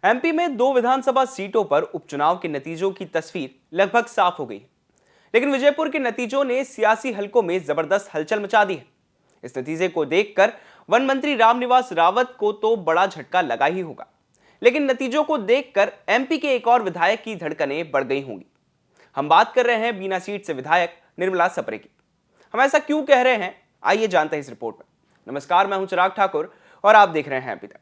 MP में 2 विधानसभा सीटों पर उपचुनाव के नतीजों की तस्वीर लगभग साफ हो गई है। लेकिन विजयपुर के नतीजों ने सियासी हलकों में जबरदस्त हलचल मचा दी है। इस नतीजे को देखकर वन मंत्री रामनिवास रावत को तो बड़ा झटका लगा ही होगा, लेकिन नतीजों को देखकर एमपी के एक और विधायक की धड़कनें बढ़ गई होंगी। हम बात कर रहे हैं बीना सीट से विधायक निर्मला सप्रे की। हम ऐसा क्यों कह रहे हैं, आइए जानते हैं इस रिपोर्ट में। नमस्कार, मैं हूं चिराग ठाकुर और आप देख रहे हैं अभी तक।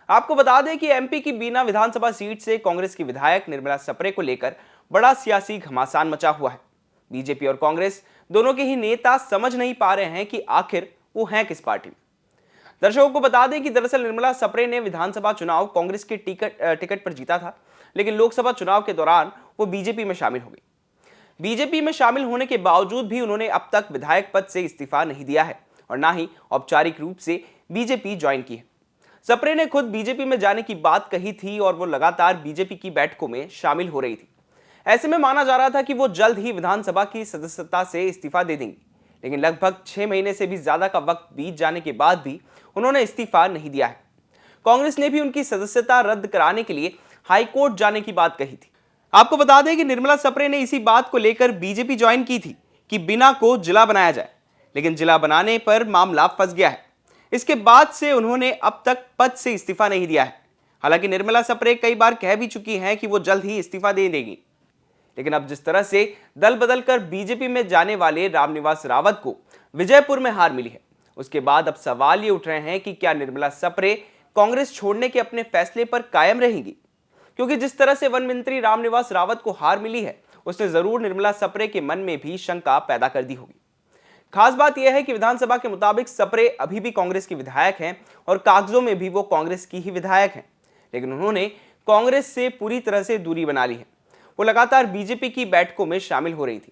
आपको बता दें कि एमपी की बीना विधानसभा सीट से कांग्रेस की विधायक निर्मला सप्रे को लेकर बड़ा सियासी घमासान मचा हुआ है। बीजेपी और कांग्रेस दोनों के ही नेता समझ नहीं पा रहे हैं कि आखिर वो हैं किस पार्टी में। दर्शकों को बता दें कि दरअसल निर्मला सप्रे ने विधानसभा चुनाव कांग्रेस के टिकट पर जीता था, लेकिन लोकसभा चुनाव के दौरान वो बीजेपी में शामिल हो गई। बीजेपी में शामिल होने के बावजूद भी उन्होंने अब तक विधायक पद से इस्तीफा नहीं दिया है और ना ही औपचारिक रूप से बीजेपी ज्वाइन की है। सप्रे ने खुद बीजेपी में जाने की बात कही थी और वो लगातार बीजेपी की बैठकों में शामिल हो रही थी। ऐसे में माना जा रहा था कि वो जल्द ही विधानसभा की सदस्यता से इस्तीफा दे देंगी, लेकिन लगभग 6 महीने से भी ज्यादा का वक्त बीत जाने के बाद भी उन्होंने इस्तीफा नहीं दिया है। कांग्रेस ने भी उनकी सदस्यता रद्द कराने के लिए हाईकोर्ट जाने की बात कही थी। आपको बता दें कि निर्मला सप्रे ने इसी बात को लेकर बीजेपी ज्वाइन की थी कि बिना को जिला बनाया जाए, लेकिन जिला बनाने पर मामला फंस गया है। इसके बाद से उन्होंने अब तक पद से इस्तीफा नहीं दिया है। हालांकि निर्मला सप्रे कई बार कह भी चुकी हैं कि वो जल्द ही इस्तीफा दे देगी, लेकिन अब जिस तरह से दल बदल कर बीजेपी में जाने वाले रामनिवास रावत को विजयपुर में हार मिली है, उसके बाद अब सवाल ये उठ रहे हैं कि क्या निर्मला सप्रे कांग्रेस छोड़ने के अपने फैसले पर कायम रहेंगी, क्योंकि जिस तरह से वन मंत्री रामनिवास रावत को हार मिली है, उसने जरूर निर्मला सप्रे के मन में भी शंका पैदा कर दी होगी। खास बात यह है कि विधानसभा के मुताबिक सप्रे अभी भी कांग्रेस की विधायक हैं और कागजों में भी वो कांग्रेस की ही विधायक हैं, लेकिन उन्होंने कांग्रेस से पूरी तरह से दूरी बना ली है। वो लगातार बीजेपी की बैठकों में शामिल हो रही थी।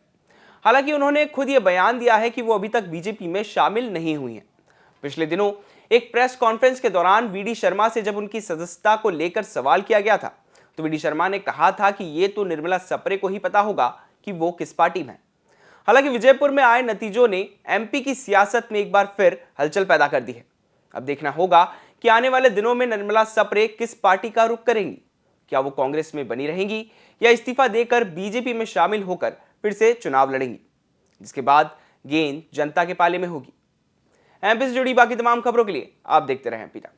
हालांकि उन्होंने खुद ये बयान दिया है कि वो अभी तक बीजेपी में शामिल नहीं हुई हैं। पिछले दिनों एक प्रेस कॉन्फ्रेंस के दौरान वीडी शर्मा से जब उनकी सदस्यता को लेकर सवाल किया गया था, तो वीडी शर्मा ने कहा था कि ये तो निर्मला सप्रे को ही पता होगा कि वो किस पार्टी में है। हालांकि विजयपुर में आए नतीजों ने एमपी की सियासत में एक बार फिर हलचल पैदा कर दी है। अब देखना होगा कि आने वाले दिनों में निर्मला सप्रे किस पार्टी का रुख करेंगी। क्या वो कांग्रेस में बनी रहेंगी या इस्तीफा देकर बीजेपी में शामिल होकर फिर से चुनाव लड़ेंगी, जिसके बाद गेंद जनता के पाले में होगी। एमपी से जुड़ी बाकी तमाम खबरों के लिए आप देखते रहें एमपी तक।